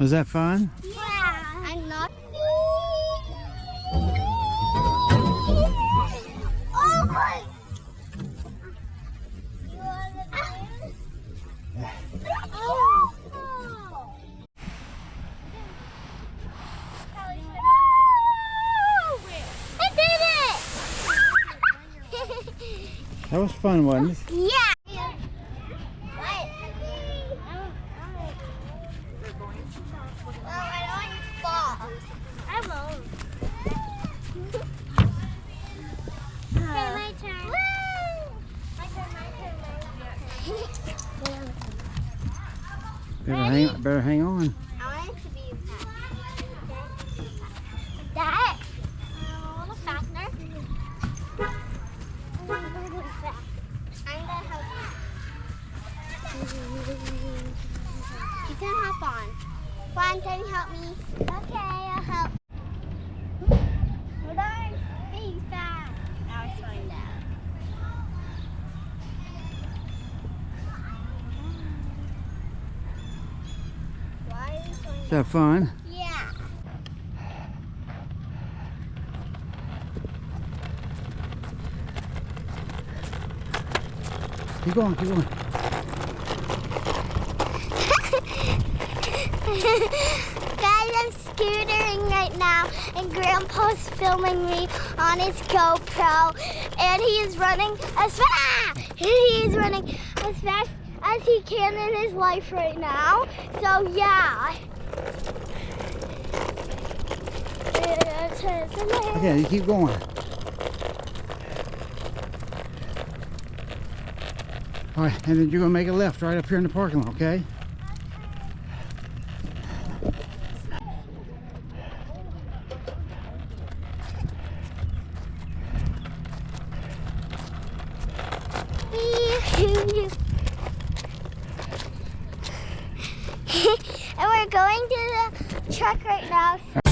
Was that fun? Yeah. I'm not. Oh my! I did it! That was fun, wasn't it? Yeah. Better hang on. I want it to be that. A little faster. I'm gonna help you. You can hop on. Juan, can you help me? Okay, I'll help. Hold on. Be fast. Now it's slowing down. Is that fun? Yeah. Keep going, keep going. Guys, I'm scootering right now, and Grandpa's filming me on his GoPro, and he is running as fast as he can in his life right now. So yeah. Okay, you keep going. All right, and then you're gonna make a left right up here in the parking lot, okay? And we're going to the truck right now.